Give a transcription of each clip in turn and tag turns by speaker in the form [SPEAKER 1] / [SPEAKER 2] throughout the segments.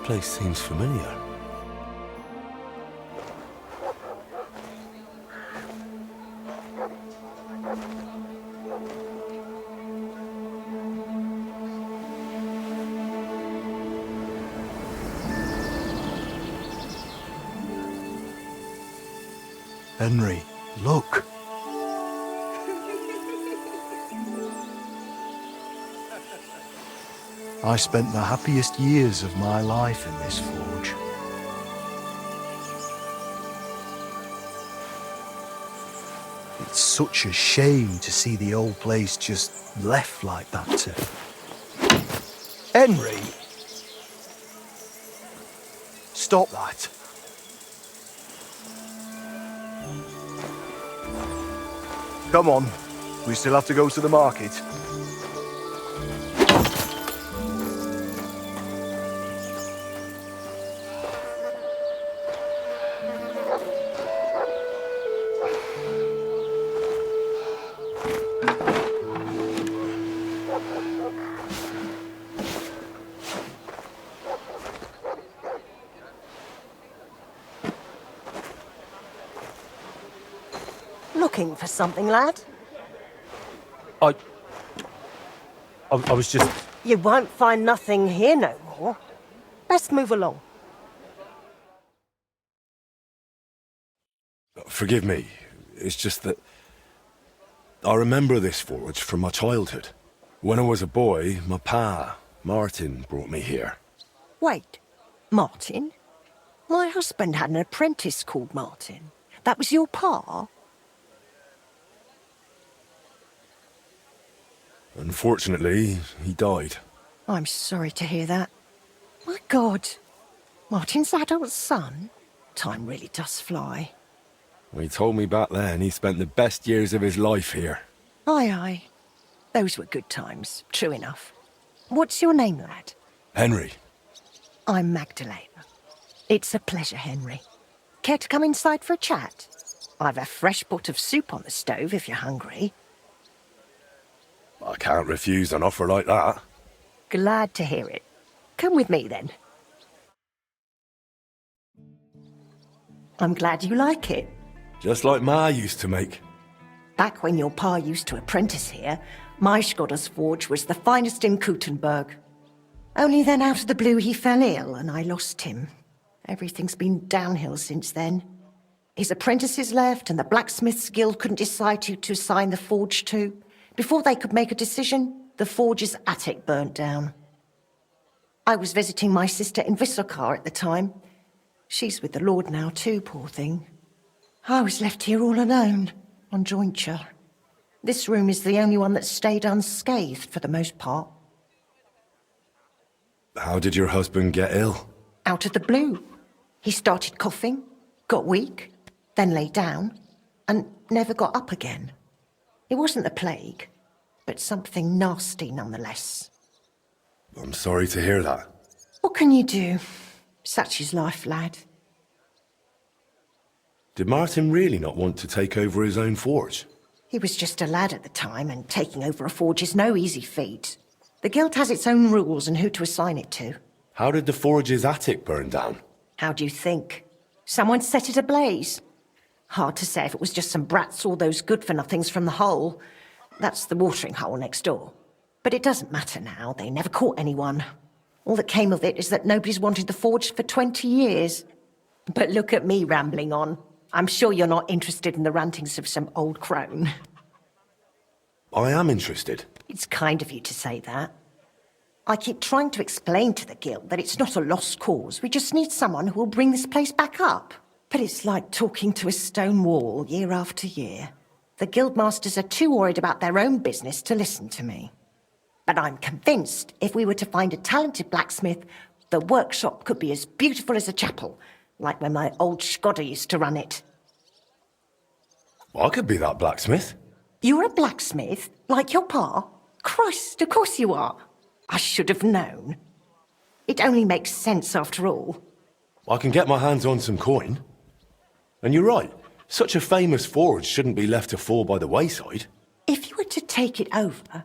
[SPEAKER 1] place seems familiar.
[SPEAKER 2] Henry, look. I spent the happiest years of my life in this forge. It's such a shame to see the old place just left like that to... Henry! Stop that. Come on, we still have to go to the market.
[SPEAKER 3] Looking for something, lad?
[SPEAKER 1] I was just...
[SPEAKER 3] You won't find nothing here no more. Best move along.
[SPEAKER 1] Forgive me. It's just that... I remember this forge from my childhood. When I was a boy, my pa, Martin, brought me here.
[SPEAKER 3] Wait, Martin? My husband had an apprentice called Martin. That was your pa?
[SPEAKER 1] Unfortunately, he died.
[SPEAKER 3] I'm sorry to hear that. My God, Martin's adult son? Time really does fly.
[SPEAKER 1] He told me back then he spent the best years of his life here.
[SPEAKER 3] Aye, aye. Those were good times, true enough. What's your name, lad?
[SPEAKER 1] Henry.
[SPEAKER 3] I'm Magdalena. It's a pleasure, Henry. Care to come inside for a chat? I've a fresh pot of soup on the stove if you're hungry.
[SPEAKER 1] I can't refuse an offer like that.
[SPEAKER 3] Glad to hear it. Come with me, then. I'm glad you like it.
[SPEAKER 1] Just like Ma used to make.
[SPEAKER 3] Back when your pa used to apprentice here, my Skodder's forge was the finest in Kuttenberg. Only then out of the blue he fell ill and I lost him. Everything's been downhill since then. His apprentices left and the Blacksmiths' Guild couldn't decide who to assign the forge to. Before they could make a decision, the forge's attic burnt down. I was visiting my sister in Visselkar at the time. She's with the Lord now too, poor thing. I was left here all alone, on jointure. This room is the only one that stayed unscathed for the most part.
[SPEAKER 1] How did your husband get ill?
[SPEAKER 3] Out of the blue. He started coughing, got weak, then lay down, and never got up again. It wasn't the plague, but something nasty nonetheless.
[SPEAKER 1] I'm sorry to hear that.
[SPEAKER 3] What can you do? Such is life, lad.
[SPEAKER 1] Did Martin really not want to take over his own forge?
[SPEAKER 3] He was just a lad at the time, and taking over a forge is no easy feat. The guild has its own rules and who to assign it to.
[SPEAKER 1] How did the forge's attic burn down?
[SPEAKER 3] How do you think? Someone set it ablaze. Hard to say if it was just some brats or those good-for-nothings from the hole. That's the watering hole next door. But it doesn't matter now. They never caught anyone. All that came of it is that nobody's wanted the forge for 20 years. But look at me rambling on. I'm sure you're not interested in the rantings of some old crone.
[SPEAKER 1] I am interested.
[SPEAKER 3] It's kind of you to say that. I keep trying to explain to the guild that it's not a lost cause. We just need someone who will bring this place back up. But it's like talking to a stone wall year after year. The guildmasters are too worried about their own business to listen to me. But I'm convinced if we were to find a talented blacksmith, the workshop could be as beautiful as a chapel, like when my old Skodder used to run it.
[SPEAKER 1] I could be that blacksmith.
[SPEAKER 3] You're a blacksmith? Like your pa? Christ, of course you are. I should have known. It only makes sense after all.
[SPEAKER 1] I can get my hands on some coin. And you're right, such a famous forge shouldn't be left to fall by the wayside.
[SPEAKER 3] If you were to take it over,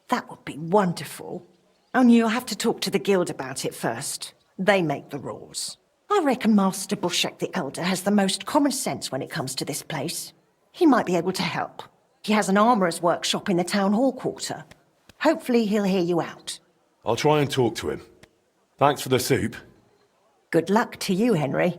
[SPEAKER 3] that would be wonderful. Only you'll have to talk to the guild about it first. They make the rules. I reckon Master Bushek the Elder has the most common sense when it comes to this place. He might be able to help. He has an armourer's workshop in the town hall quarter. Hopefully he'll hear you out.
[SPEAKER 1] I'll try and talk to him. Thanks for the soup.
[SPEAKER 3] Good luck to you, Henry.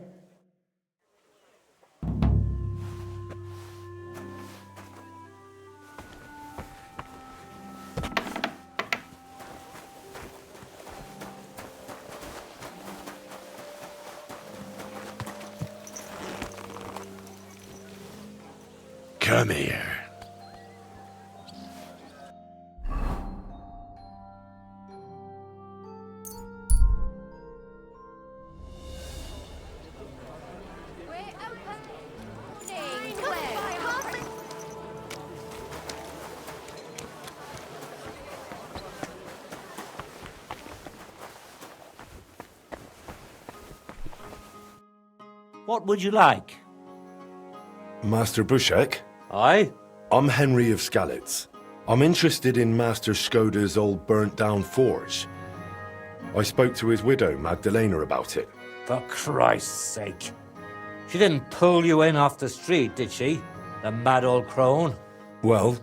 [SPEAKER 1] Come here.
[SPEAKER 4] What would you like?
[SPEAKER 1] Master Bushek?
[SPEAKER 4] Aye?
[SPEAKER 1] I'm Henry of Skalitz. I'm interested in Master Skoda's old burnt-down forge. I spoke to his widow, Magdalena, about it.
[SPEAKER 4] For Christ's sake. She didn't pull you in off the street, did she? The mad old crone?
[SPEAKER 1] Well,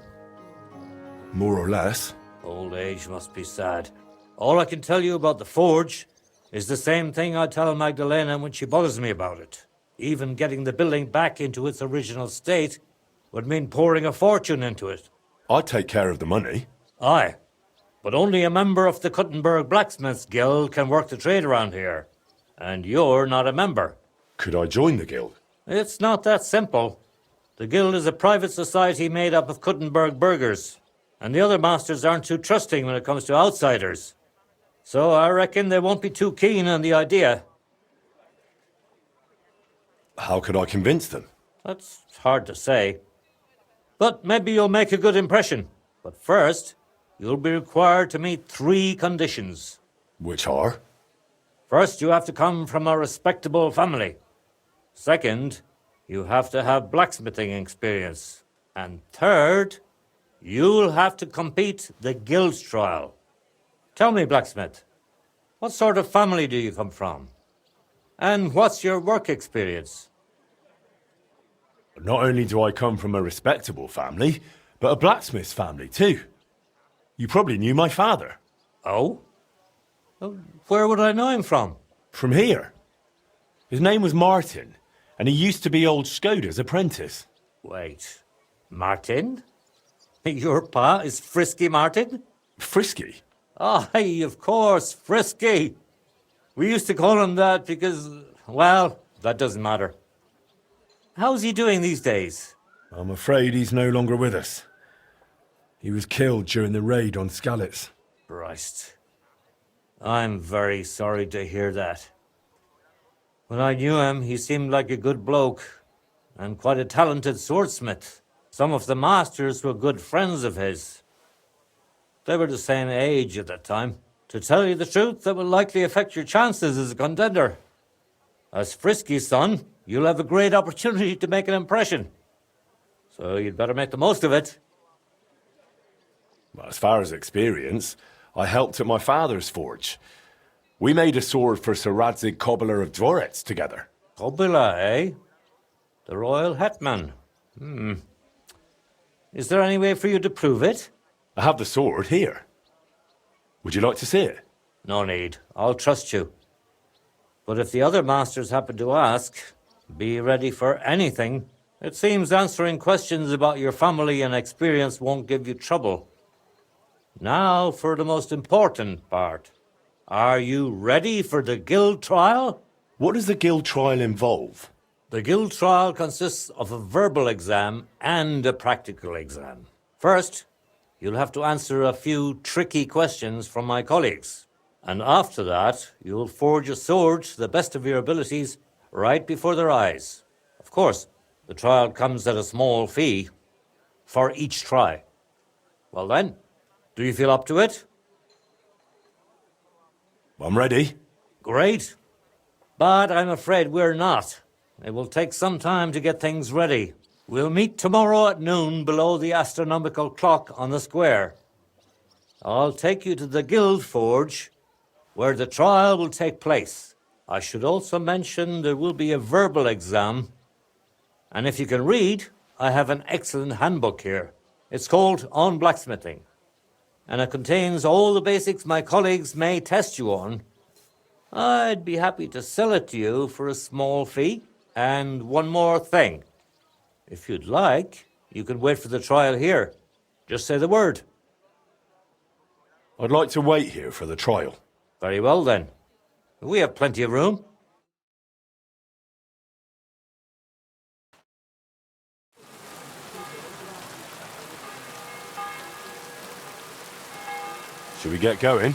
[SPEAKER 1] more or less.
[SPEAKER 4] Old age must be sad. All I can tell you about the forge is the same thing I tell Magdalena when she bothers me about it. Even getting the building back into its original state would mean pouring a fortune into it.
[SPEAKER 1] I'd take care of the money.
[SPEAKER 4] Aye, but only a member of the Kuttenberg Blacksmiths Guild can work the trade around here. And you're not a member.
[SPEAKER 1] Could I join the guild?
[SPEAKER 4] It's not that simple. The Guild is a private society made up of Kuttenberg burghers, and the other masters aren't too trusting when it comes to outsiders. So I reckon they won't be too keen on the idea.
[SPEAKER 1] How could I convince them?
[SPEAKER 4] That's hard to say. But maybe you'll make a good impression. But first, you'll be required to meet 3 conditions.
[SPEAKER 1] Which are?
[SPEAKER 4] First, you have to come from a respectable family. Second, you have to have blacksmithing experience. And third, you'll have to compete the guild trial. Tell me, blacksmith, what sort of family do you come from? And what's your work experience?
[SPEAKER 1] Not only do I come from a respectable family, but a blacksmith's family too. You probably knew my father.
[SPEAKER 4] Oh? Where would I know him from?
[SPEAKER 1] From here. His name was Martin, and he used to be old Skoda's apprentice.
[SPEAKER 4] Wait, Martin? Your pa is Frisky Martin?
[SPEAKER 1] Frisky?
[SPEAKER 4] Aye, of course, Frisky. We used to call him that because, well, that doesn't matter. How's he doing these days?
[SPEAKER 1] I'm afraid he's no longer with us. He was killed during the raid on Skalitz.
[SPEAKER 4] Christ. I'm very sorry to hear that. When I knew him, he seemed like a good bloke and quite a talented swordsmith. Some of the masters were good friends of his. They were the same age at that time. To tell you the truth, that will likely affect your chances as a contender. As Frisky's son, you'll have a great opportunity to make an impression. So you'd better make the most of it.
[SPEAKER 1] Well, as far as experience, I helped at my father's forge. We made a sword for Sir Radzig Cobbler of Dvorets together.
[SPEAKER 4] Kobila, eh? The royal hetman. Is there any way for you to prove it?
[SPEAKER 1] I have the sword here. Would you like to see it?
[SPEAKER 4] No need. I'll trust you. But if the other masters happen to ask, be ready for anything. It seems answering questions about your family and experience won't give you trouble. Now for the most important part. Are you ready for the guild trial?
[SPEAKER 1] What does the guild trial involve?
[SPEAKER 4] The guild trial consists of a verbal exam and a practical exam. First, you'll have to answer a few tricky questions from my colleagues. And after that, you'll forge a sword to the best of your abilities right before their eyes. Of course, the trial comes at a small fee for each try. Well then, do you feel up to it?
[SPEAKER 1] I'm ready.
[SPEAKER 4] Great. But I'm afraid we're not. It will take some time to get things ready. We'll meet tomorrow at noon below the astronomical clock on the square. I'll take you to the guild forge, where the trial will take place. I should also mention there will be a verbal exam. And if you can read, I have an excellent handbook here. It's called On Blacksmithing, and it contains all the basics my colleagues may test you on. I'd be happy to sell it to you for a small fee. And one more thing. If you'd like, you can wait for the trial here. Just say the word.
[SPEAKER 1] I'd like to wait here for the trial.
[SPEAKER 4] Very well, then. We have plenty of room.
[SPEAKER 1] Should we get going?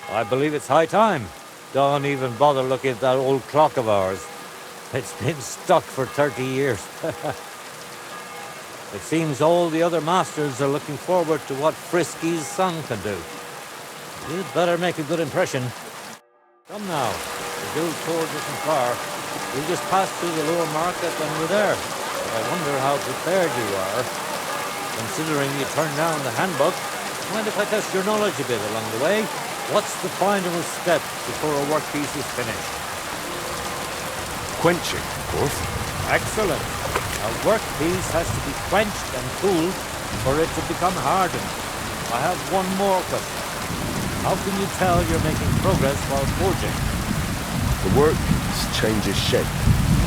[SPEAKER 4] I believe it's high time. Don't even bother looking at that old clock of ours. It's been stuck for 30 years. It seems all the other masters are looking forward to what Frisky's son can do. You'd better make a good impression. Come now. The guild tour isn't far. We'll just pass through the lower market and we're there. But I wonder how prepared you are. Considering you turned down the handbook, mind if I test your knowledge a bit along the way? What's the final step before a workpiece is finished?
[SPEAKER 1] Quenching, of course.
[SPEAKER 4] Excellent. A workpiece has to be quenched and cooled for it to become hardened. I have one more question. How can you tell you're making progress while forging?
[SPEAKER 1] The workpiece changes shape.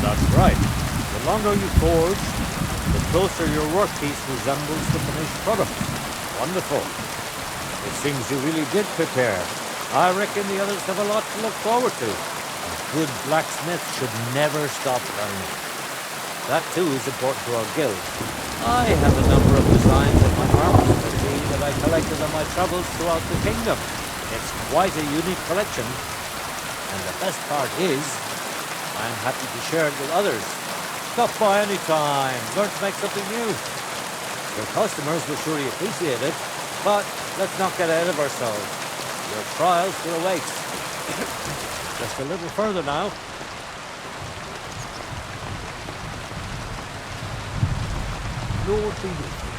[SPEAKER 4] That's right. The longer you forge, the closer your workpiece resembles the finished product. Wonderful. It seems you really did prepare. I reckon the others have a lot to look forward to. A good blacksmith should never stop learning. That too is important to our guild. I have a number of designs of my armor specialty that I collected on my travels throughout the kingdom. It's quite a unique collection. And the best part is, I'm happy to share it with others. Stop by any time. Learn to make something new. Your customers will surely appreciate it, but let's not get ahead of ourselves. Your trial still awaits. Just a little further now.
[SPEAKER 2] Lord be with you.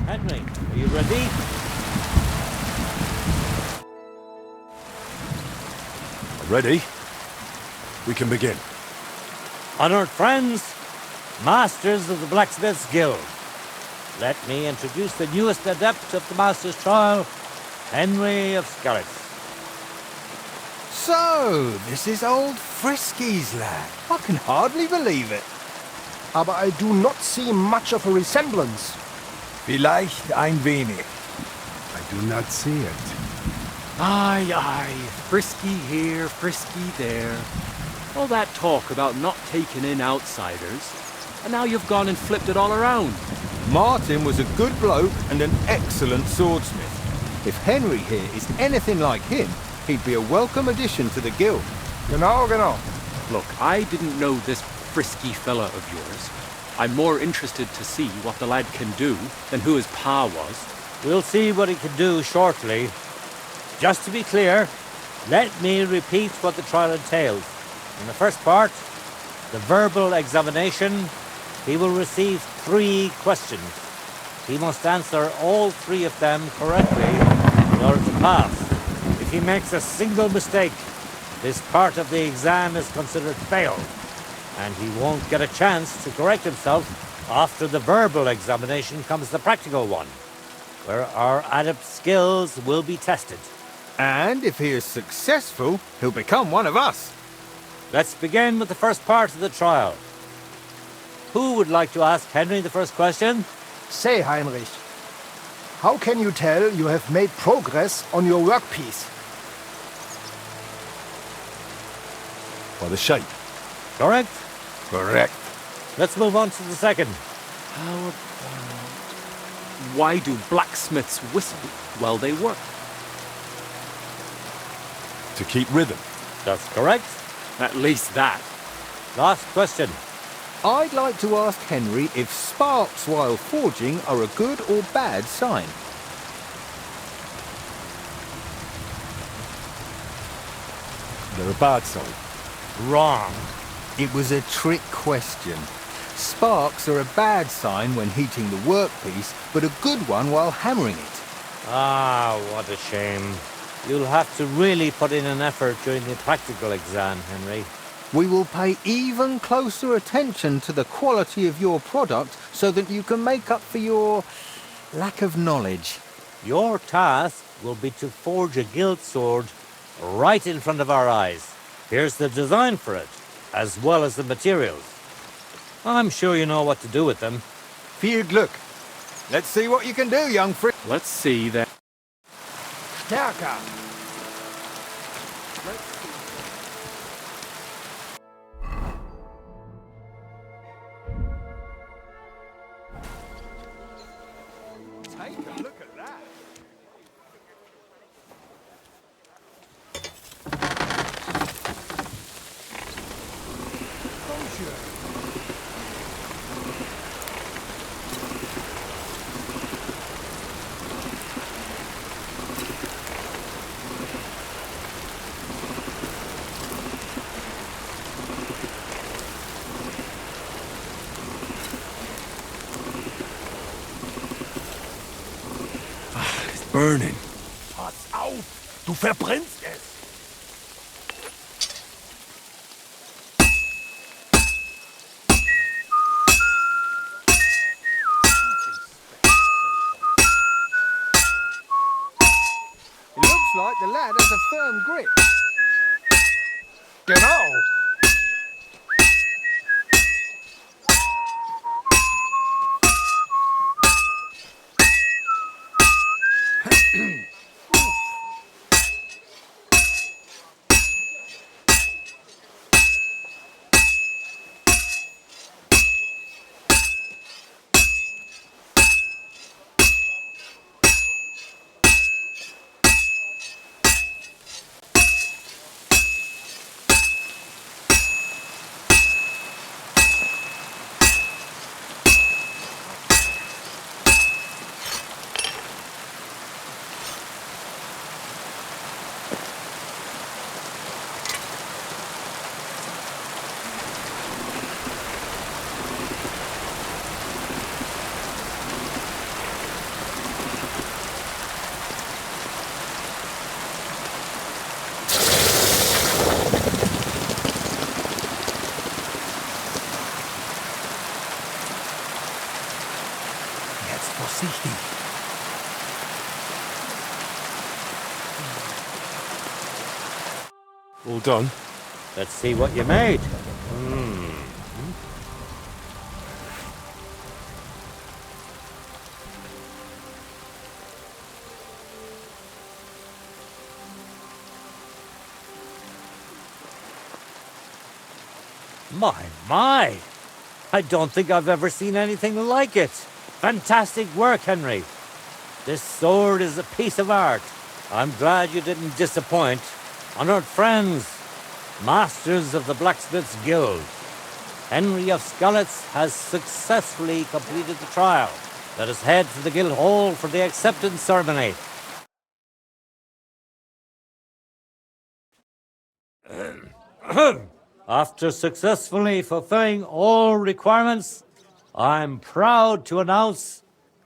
[SPEAKER 4] Henry, are you ready?
[SPEAKER 1] Ready? We can begin.
[SPEAKER 4] Honored friends, masters of the Blacksmiths Guild, let me introduce the newest adept of the Master's Trial, Henry of Scarlet.
[SPEAKER 5] So, this is old Frisky's lad. I can hardly believe it.
[SPEAKER 6] Aber I do not see much of a resemblance.
[SPEAKER 5] Vielleicht ein wenig.
[SPEAKER 7] I do not see it.
[SPEAKER 8] Aye, aye, Frisky here, Frisky there. All that talk about not taking in outsiders, and now you've gone and flipped it all around.
[SPEAKER 5] Martin was a good bloke and an excellent swordsmith. If Henry here is anything like him, he'd be a welcome addition to the guild.
[SPEAKER 6] Genau, genau.
[SPEAKER 8] Look, I didn't know this Frisky fella of yours. I'm more interested to see what the lad can do than who his pa was.
[SPEAKER 4] We'll see what he can do shortly. Just to be clear, let me repeat what the trial entails. In the first part, the verbal examination, he will receive 3 questions. He must answer all 3 of them correctly in order to pass. If he makes a single mistake, this part of the exam is considered failed, and he won't get a chance to correct himself. After the verbal examination comes the practical one, where our adept skills will be tested.
[SPEAKER 5] And if he is successful, he'll become one of us.
[SPEAKER 4] Let's begin with the first part of the trial. Who would like to ask Henry the first question?
[SPEAKER 6] Say, Heinrich, how can you tell you have made progress on your workpiece?
[SPEAKER 1] By the shape.
[SPEAKER 4] Correct?
[SPEAKER 5] Correct.
[SPEAKER 4] Let's move on to the second.
[SPEAKER 8] How about... Why do blacksmiths whistle while they work?
[SPEAKER 1] To keep rhythm.
[SPEAKER 4] That's correct.
[SPEAKER 8] At least that.
[SPEAKER 4] Last question.
[SPEAKER 5] I'd like to ask Henry if sparks while forging are a good or bad sign.
[SPEAKER 1] They're a bad sign.
[SPEAKER 4] Wrong.
[SPEAKER 5] It was a trick question. Sparks are a bad sign when heating the workpiece, but a good one while hammering it.
[SPEAKER 4] Ah, what a shame. You'll have to really put in an effort during the practical exam, Henry.
[SPEAKER 5] We will pay even closer attention to the quality of your product so that you can make up for your lack of knowledge.
[SPEAKER 4] Your task will be to forge a guild sword right in front of our eyes. Here's the design for it, as well as the materials. I'm sure you know what to do with them.
[SPEAKER 5] Viel Glück. Let's see what you can do, young friend.
[SPEAKER 8] Let's see that.
[SPEAKER 6] Stärker.
[SPEAKER 5] Take a look at that.
[SPEAKER 1] It's burning.
[SPEAKER 7] Pass auf! Du verbrennst es!
[SPEAKER 5] It looks like the lad has a firm grip.
[SPEAKER 6] Genau.
[SPEAKER 7] Jetzt vorsichtig.
[SPEAKER 1] All done?
[SPEAKER 4] Let's see what you made. My. I don't think I've ever seen anything like it. Fantastic work, Henry. This sword is a piece of art. I'm glad you didn't disappoint. Honored friends, masters of the Blacksmith's Guild, Henry of Skalitz has successfully completed the trial. Let us head to the guild hall for the acceptance ceremony. After successfully fulfilling all requirements, I'm proud to announce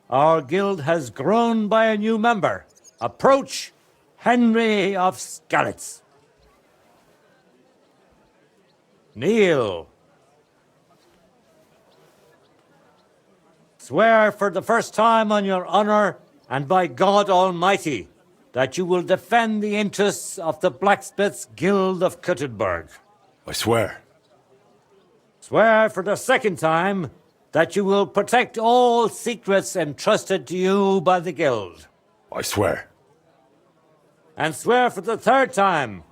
[SPEAKER 4] our guild has grown by a new member. Approach Henry of Skalitz. Kneel. Swear for the first time on your honor and by God Almighty that you will defend the interests of the Blacksmiths Guild of Kuttenberg.
[SPEAKER 1] I swear.
[SPEAKER 4] Swear for the second time that you will protect all secrets entrusted to you by the Guild.
[SPEAKER 1] I swear.
[SPEAKER 4] And swear for the third time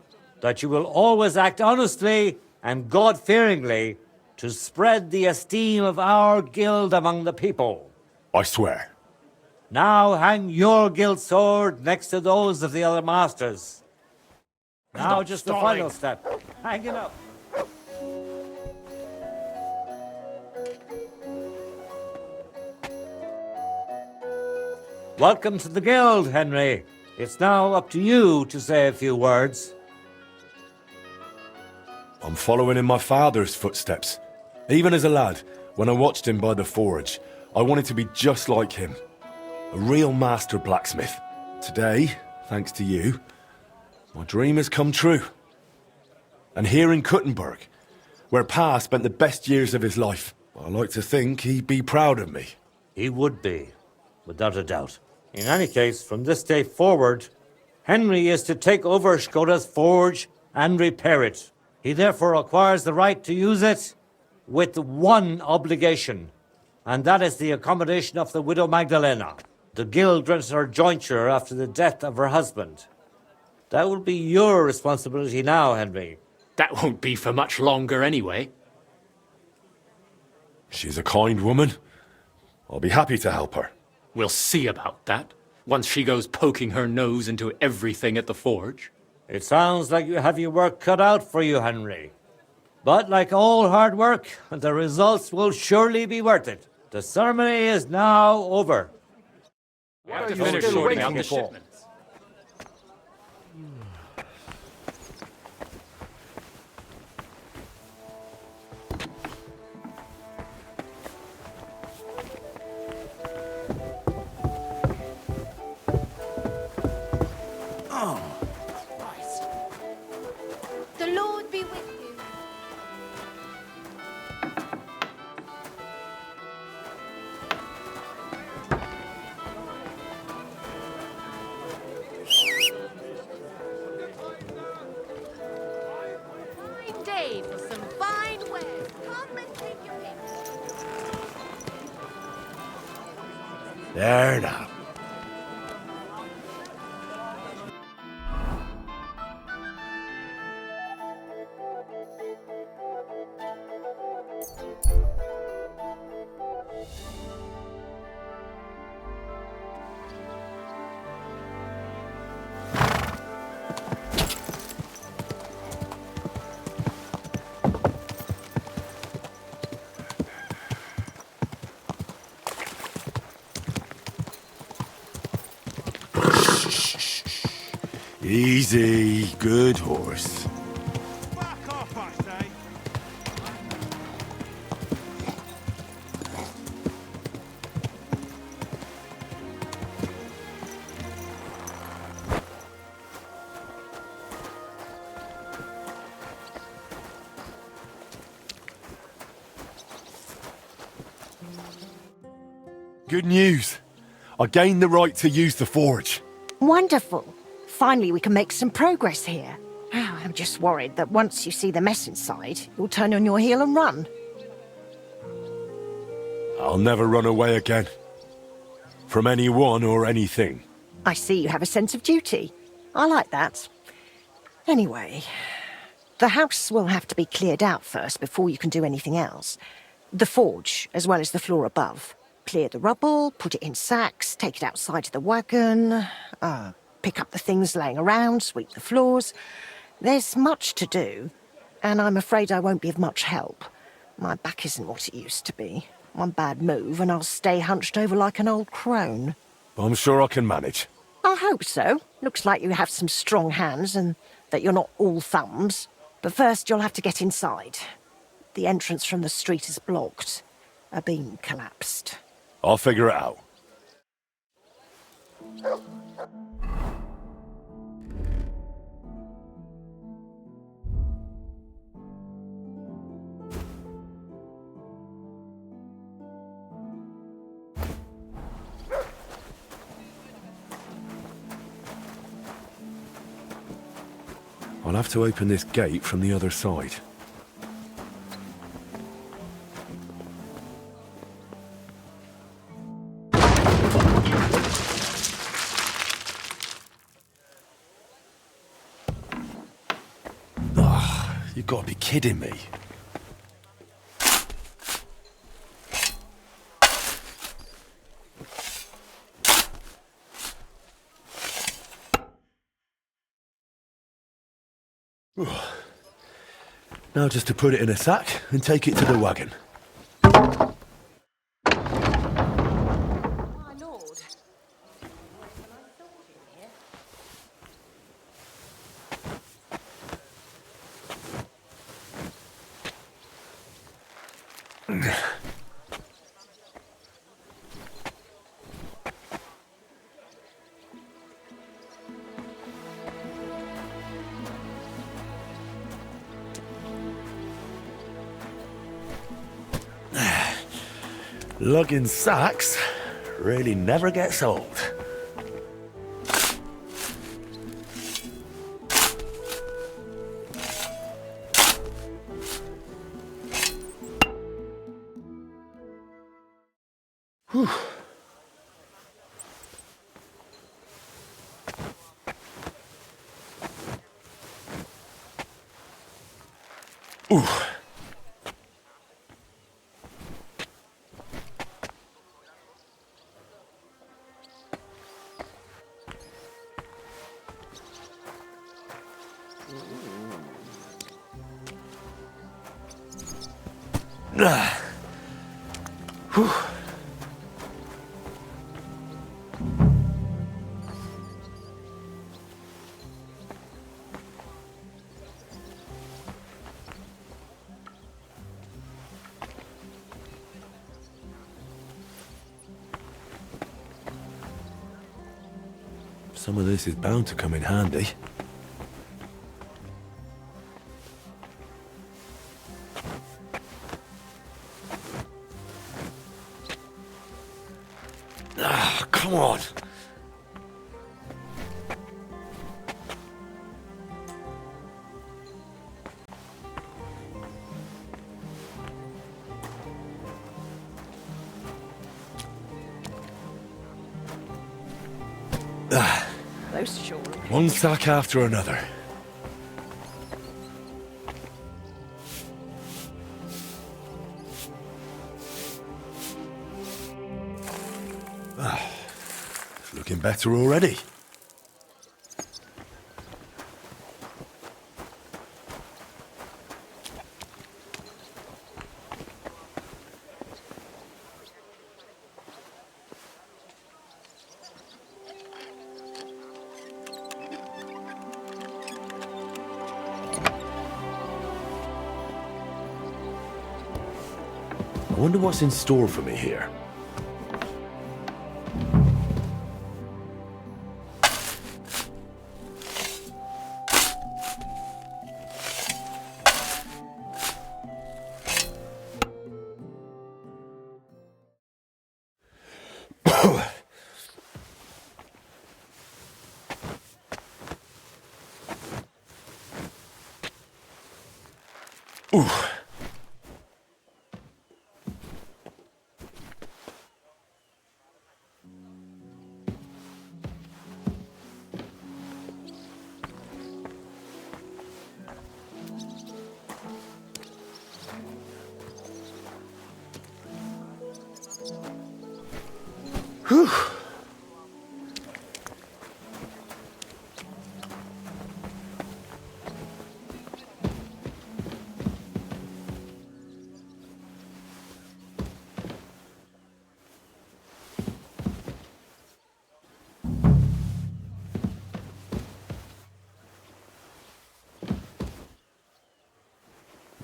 [SPEAKER 4] that you will always act honestly and God-fearingly to spread the esteem of our guild among the people.
[SPEAKER 1] I swear.
[SPEAKER 4] Now hang your guild sword next to those of the other masters. Now just the final step. Hang it up. Welcome to the guild, Henry. It's now up to you to say a few words.
[SPEAKER 1] I'm following in my father's footsteps. Even as a lad, when I watched him by the forge, I wanted to be just like him. A real master blacksmith. Today, thanks to you, my dream has come true. And here in Kuttenberg, where Pa spent the best years of his life, I like to think he'd be proud of me.
[SPEAKER 4] He would be, without a doubt. In any case, from this day forward, Henry is to take over Skoda's forge and repair it. He therefore acquires the right to use it with one obligation, and that is the accommodation of the widow Magdalena. The guild grants her jointure after the death of her husband. That will be your responsibility now, Henry.
[SPEAKER 8] That won't be for much longer anyway.
[SPEAKER 1] She's a kind woman. I'll be happy to help her.
[SPEAKER 8] We'll see about that, once she goes poking her nose into everything at the forge.
[SPEAKER 4] It sounds like you have your work cut out for you, Henry. But like all hard work, the results will surely be worth it. The ceremony is now over.
[SPEAKER 8] We have
[SPEAKER 6] What
[SPEAKER 8] to
[SPEAKER 6] are you
[SPEAKER 8] finish
[SPEAKER 6] still
[SPEAKER 8] sorting out
[SPEAKER 6] waiting
[SPEAKER 8] the
[SPEAKER 6] for?
[SPEAKER 8] shipments.
[SPEAKER 9] The Lord be with you. Fine day for some fine wares. Come and take your pick.
[SPEAKER 1] There now. Easy, good horse.
[SPEAKER 7] Back off, I say.
[SPEAKER 1] Good news. I gained the right to use the forge.
[SPEAKER 3] Wonderful. Finally, we can make some progress here. I'm just worried that once you see the mess inside, you'll turn on your heel and run.
[SPEAKER 1] I'll never run away again. From anyone or anything.
[SPEAKER 3] I see you have a sense of duty. I like that. Anyway, the house will have to be cleared out first before you can do anything else. The forge, as well as the floor above. Clear the rubble, put it in sacks, take it outside to the wagon, pick up the things laying around, sweep the floors. There's much to do, and I'm afraid I won't be of much help. My back isn't what it used to be. One bad move and I'll stay hunched over like an old crone.
[SPEAKER 1] I'm sure I can manage.
[SPEAKER 3] I hope so. Looks like you have some strong hands and that you're not all thumbs. But first you'll have to get inside. The entrance from the street is blocked. A beam collapsed.
[SPEAKER 1] I'll figure it out. I'll have to open this gate from the other side. You've got to be kidding me. Now just to put it in a sack and take it to the wagon.
[SPEAKER 3] My lord.
[SPEAKER 1] Lugging sacks really never gets old. Whew. Ooh. Ah. Whew. Some of this is bound to come in handy. Ah, come on. Ah.
[SPEAKER 3] Those sure.
[SPEAKER 1] One sack after another. Ah, it's looking better already. I wonder what's in store for me here. Ooh. Whew.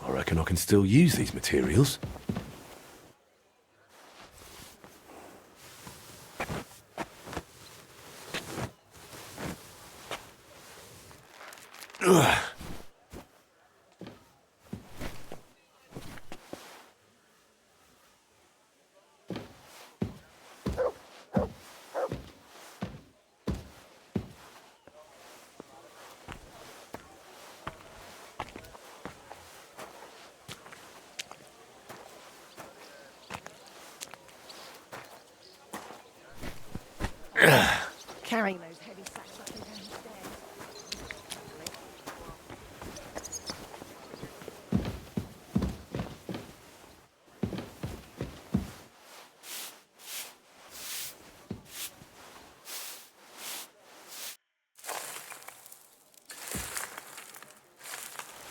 [SPEAKER 1] I reckon I can still use these materials. Ugh.
[SPEAKER 3] Carrying those heavy sacks up and down the stairs.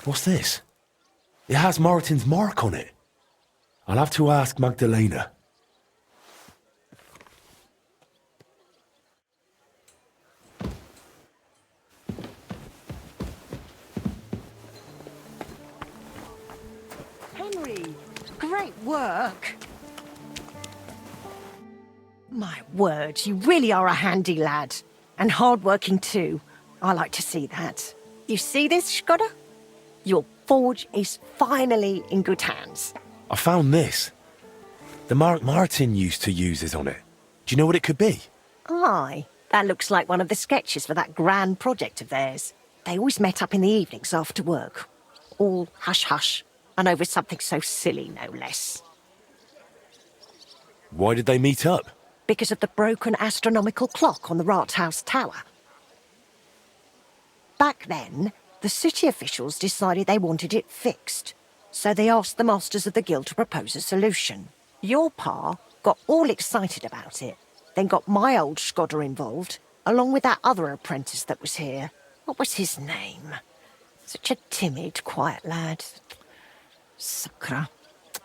[SPEAKER 1] What's this? It has Martin's mark on it. I'll have to ask Magdalena.
[SPEAKER 3] Henry, great work. My word, you really are a handy lad. And hard-working too. I like to see that. You see this, Skoda? Your forge is finally in good hands.
[SPEAKER 1] I found this. The Martin used to use is on it. Do you know what it could be?
[SPEAKER 3] Aye, that looks like one of the sketches for that grand project of theirs. They always met up in the evenings after work. All hush-hush, and over something so silly, no less.
[SPEAKER 1] Why did they meet up?
[SPEAKER 3] Because of the broken astronomical clock on the Rathaus Tower. Back then, the city officials decided they wanted it fixed, so they asked the masters of the guild to propose a solution. Your pa got all excited about it, then got my old Skodder involved, along with that other apprentice that was here. What was his name? Such a timid, quiet lad. Sucra.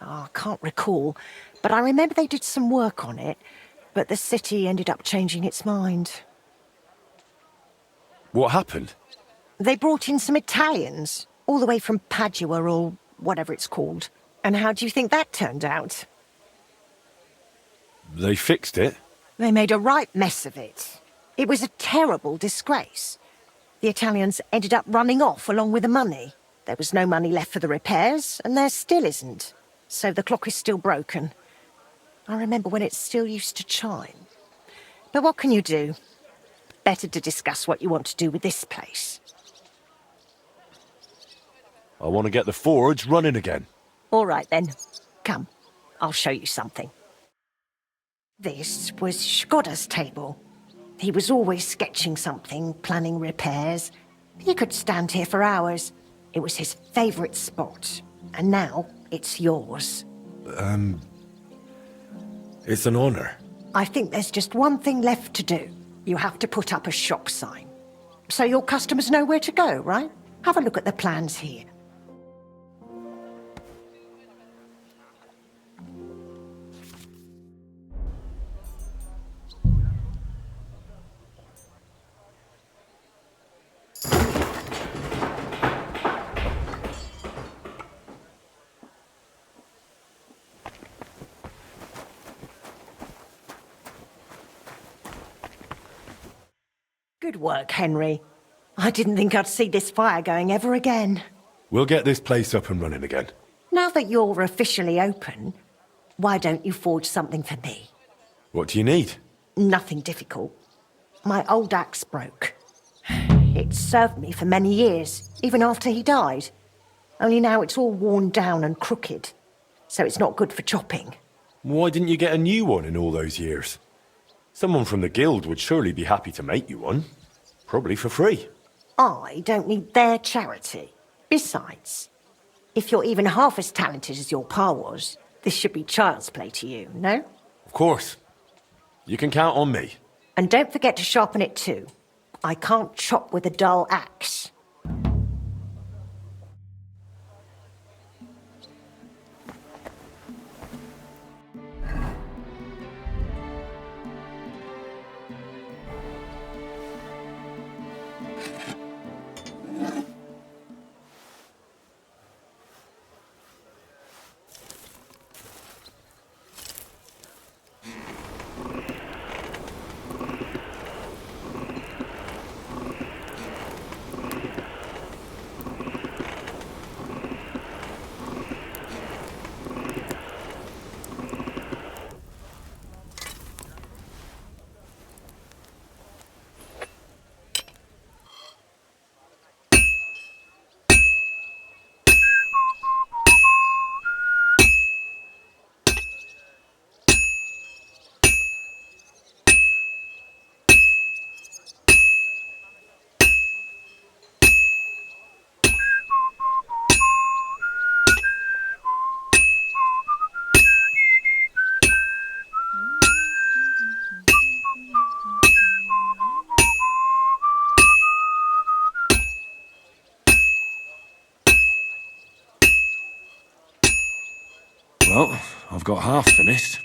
[SPEAKER 3] Oh, I can't recall, but I remember they did some work on it, but the city ended up changing its mind.
[SPEAKER 1] What happened?
[SPEAKER 3] They brought in some Italians, all the way from Padua or whatever it's called. And how do you think that turned out?
[SPEAKER 1] They fixed it?
[SPEAKER 3] They made a right mess of it. It was a terrible disgrace. The Italians ended up running off along with the money. There was no money left for the repairs, and there still isn't. So the clock is still broken. I remember when it still used to chime. But what can you do? Better to discuss what you want to do with this place.
[SPEAKER 1] I want to get the forge running again.
[SPEAKER 3] All right, then. Come, I'll show you something. This was Skodder's table. He was always sketching something, planning repairs. He could stand here for hours. It was his favourite spot. And now it's yours.
[SPEAKER 1] It's an honour.
[SPEAKER 3] I think there's just one thing left to do. You have to put up a shop sign. So your customers know where to go, right? Have a look at the plans here. Good work, Henry. I didn't think I'd see this fire going ever again.
[SPEAKER 1] We'll get this place up and running again.
[SPEAKER 3] Now that you're officially open, why don't you forge something for me?
[SPEAKER 1] What do you need?
[SPEAKER 3] Nothing difficult. My old axe broke. It served me for many years, even after he died. Only now it's all worn down and crooked, so it's not good for chopping.
[SPEAKER 1] Why didn't you get a new one in all those years? Someone from the guild would surely be happy to make you one. Probably for free.
[SPEAKER 3] I don't need their charity. Besides, if you're even half as talented as your pa was, this should be child's play to you, no?
[SPEAKER 1] Of course. You can count on me.
[SPEAKER 3] And don't forget to sharpen it too. I can't chop with a dull axe.
[SPEAKER 1] Well, I've got half finished.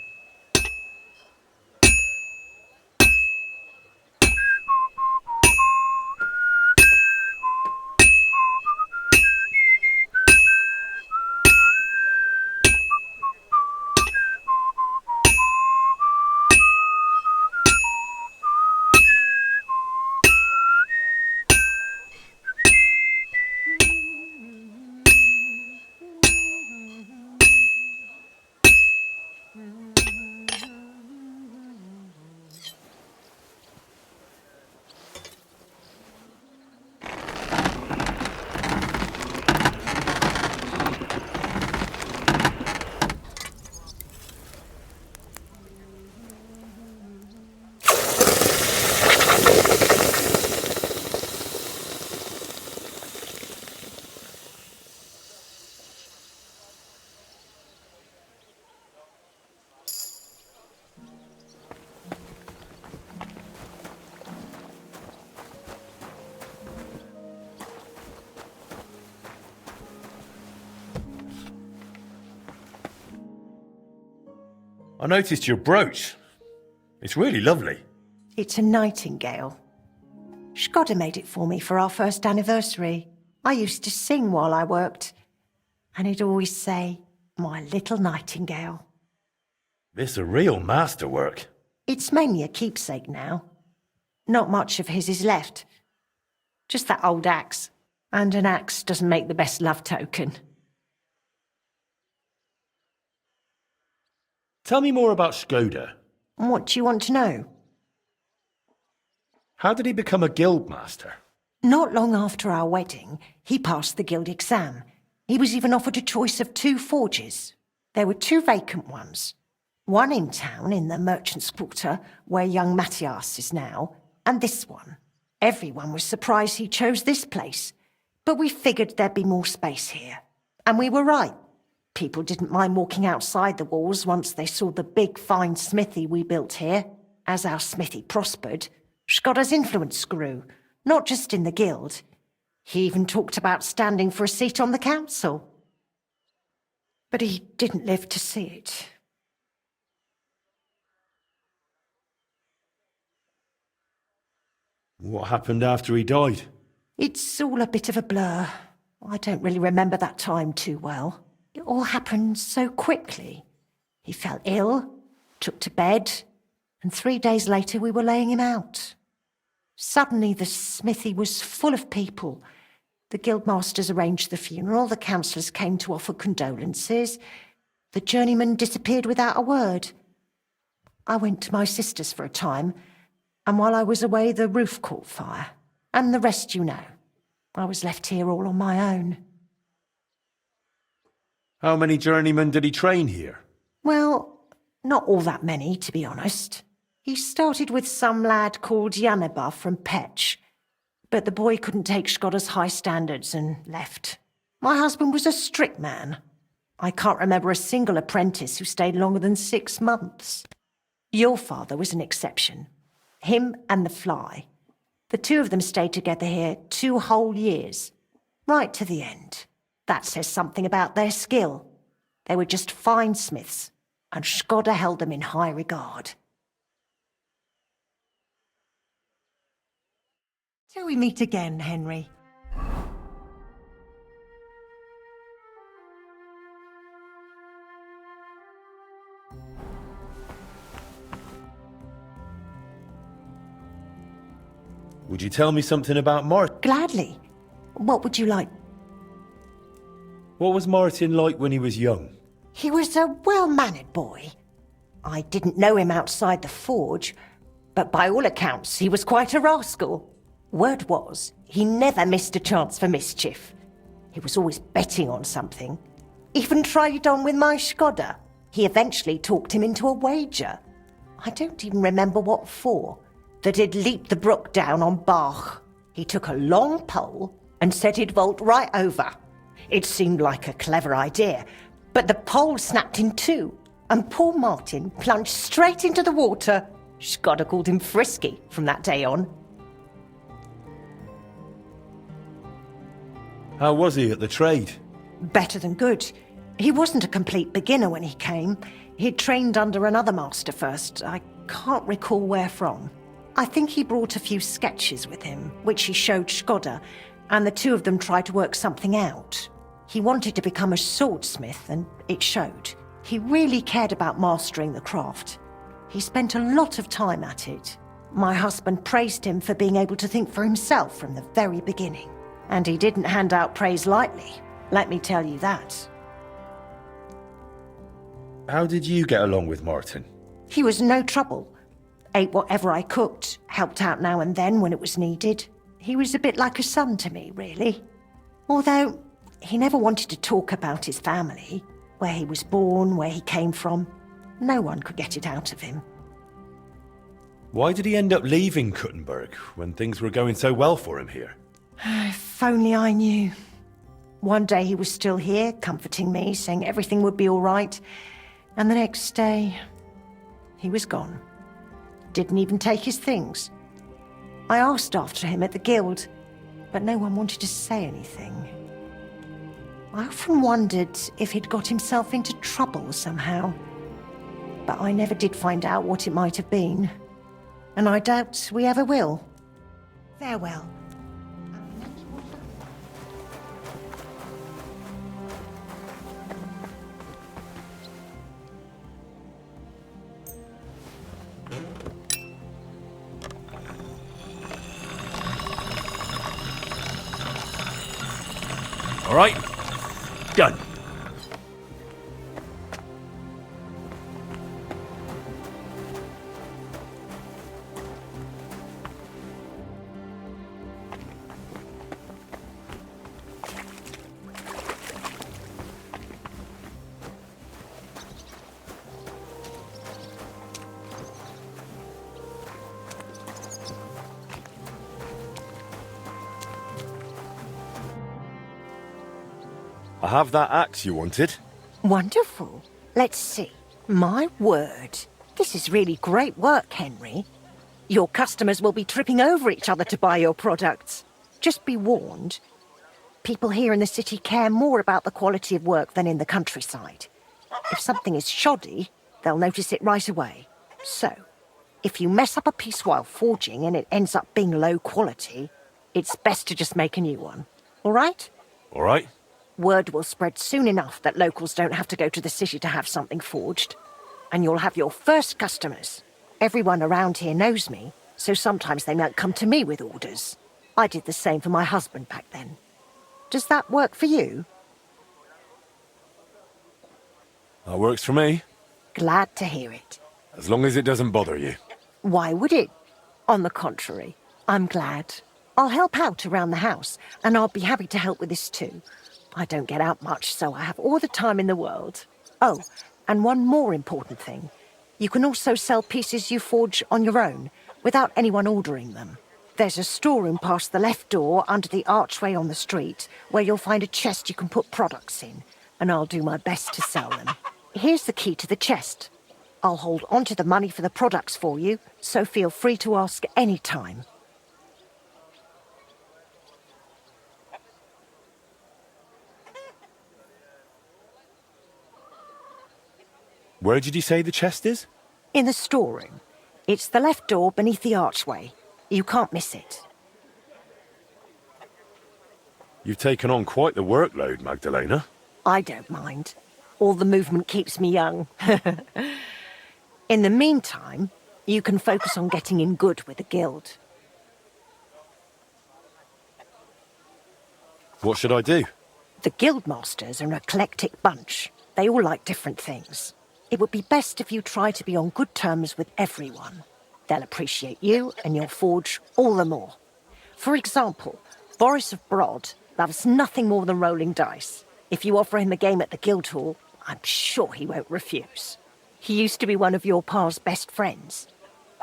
[SPEAKER 1] I noticed your brooch. It's really lovely.
[SPEAKER 3] It's a nightingale. Shkoda made it for me for our first anniversary. I used to sing while I worked, and he'd always say, "My little nightingale."
[SPEAKER 1] This a real masterwork.
[SPEAKER 3] It's mainly a keepsake now. Not much of his is left. Just that old axe. And an axe doesn't make the best love token.
[SPEAKER 1] Tell me more about Shkoda.
[SPEAKER 3] What do you want to know?
[SPEAKER 1] How did he become a guild master?
[SPEAKER 3] Not long after our wedding, he passed the guild exam. He was even offered a choice of 2 forges. There were 2 vacant ones. One in town, in the merchant's quarter, where young Matthias is now, and this one. Everyone was surprised he chose this place, but we figured there'd be more space here. And we were right. People didn't mind walking outside the walls once they saw the big, fine smithy we built here. As our smithy prospered, Shkoda's influence grew, not just in the guild. He even talked about standing for a seat on the council. But he didn't live to see it.
[SPEAKER 1] What happened after he died?
[SPEAKER 3] It's all a bit of a blur. I don't really remember that time too well. It all happened so quickly. He fell ill, took to bed, and 3 days later we were laying him out. Suddenly the smithy was full of people. The guildmasters arranged the funeral, the councillors came to offer condolences. The journeyman disappeared without a word. I went to my sister's for a time, and while I was away the roof caught fire. And the rest you know. I was left here all on my own.
[SPEAKER 1] How many journeymen did he train here?
[SPEAKER 3] Well, not all that many, to be honest. He started with some lad called Yaneba from Petch, but the boy couldn't take Shkoda's high standards and left. My husband was a strict man. I can't remember a single apprentice who stayed longer than 6 months. Your father was an exception. Him and the fly. The 2 of them stayed together here 2 whole years, right to the end. That says something about their skill. They were just fine smiths, and Shkoda held them in high regard. Till we meet again, Henry.
[SPEAKER 1] Would you tell me something about Martin?
[SPEAKER 3] Gladly. What would you like?
[SPEAKER 1] What was Martin like when he was young?
[SPEAKER 3] He was a well-mannered boy. I didn't know him outside the forge, but by all accounts he was quite a rascal. Word was, he never missed a chance for mischief. He was always betting on something. Even tried on with my Shkoda. He eventually talked him into a wager. I don't even remember what for. That he'd leap the brook down on Bach. He took a long pole and said he'd vault right over. It seemed like a clever idea, but the pole snapped in 2, and poor Martin plunged straight into the water. Shkoda called him Frisky from that day on.
[SPEAKER 1] How was he at the trade?
[SPEAKER 3] Better than good. He wasn't a complete beginner when he came. He'd trained under another master first. I can't recall where from. I think he brought a few sketches with him, which he showed Shkoda, and the 2 of them tried to work something out. He wanted to become a swordsmith, and it showed. He really cared about mastering the craft. He spent a lot of time at it. My husband praised him for being able to think for himself from the very beginning. And he didn't hand out praise lightly, let me tell you that.
[SPEAKER 1] How did you get along with Martin?
[SPEAKER 3] He was no trouble. Ate whatever I cooked, helped out now and then when it was needed. He was a bit like a son to me, really. Although, he never wanted to talk about his family, where he was born, where he came from. No one could get it out of him.
[SPEAKER 1] Why did he end up leaving Kuttenberg when things were going so well for him here?
[SPEAKER 3] If only I knew. One day he was still here, comforting me, saying everything would be all right. And the next day, he was gone. Didn't even take his things. I asked after him at the guild, but no one wanted to say anything. I often wondered if he'd got himself into trouble somehow. but I never did find out what it might have been. And I doubt we ever will. Farewell.
[SPEAKER 1] All right, done. I have that axe you wanted.
[SPEAKER 3] Wonderful. Let's see. My word. This is really great work, Henry. Your customers will be tripping over each other to buy your products. Just be warned. People here in the city care more about the quality of work than in the countryside. If something is shoddy, they'll notice it right away. So, if you mess up a piece while forging and it ends up being low quality, it's best to just make a new one. All right?
[SPEAKER 1] All right.
[SPEAKER 3] Word will spread soon enough that locals don't have to go to the city to have something forged. And you'll have your first customers. Everyone around here knows me, so sometimes they might come to me with orders. I did the same for my husband back then. Does that work for you?
[SPEAKER 1] That works for me,
[SPEAKER 3] Glad to hear it.
[SPEAKER 1] as long as it doesn't bother you.
[SPEAKER 3] Why would it? On the contrary, I'm glad. I'll help out around the house, and I'll be happy to help with this too. I don't get out much, so I have all the time in the world. Oh, and one more important thing. You can also sell pieces you forge on your own, without anyone ordering them. There's a storeroom past the left door under the archway on the street, where you'll find a chest you can put products in, and I'll do my best to sell them. Here's the key to the chest. I'll hold onto the money for the products for you, so feel free to ask any time.
[SPEAKER 1] Where did you say the chest is?
[SPEAKER 3] In the storeroom. It's the left door beneath the archway. You can't miss it.
[SPEAKER 1] You've taken on quite the workload, Magdalena.
[SPEAKER 3] I don't mind. All the movement keeps me young. In the meantime, you can focus on getting in good with the guild.
[SPEAKER 1] What should I do?
[SPEAKER 3] The guildmasters are an eclectic bunch. They all like different things. It would be best if you try to be on good terms with everyone. They'll appreciate you and your forge all the more. For example, Boris of Brod loves nothing more than rolling dice. If you offer him a game at the Guildhall, I'm sure he won't refuse. He used to be one of your pa's best friends.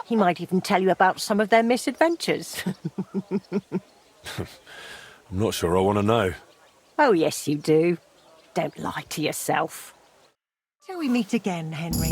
[SPEAKER 3] He might even tell you about some of their misadventures.
[SPEAKER 1] I'm not sure I want to know.
[SPEAKER 3] Oh, yes, you do. Don't lie to yourself. Shall we meet again, Henry?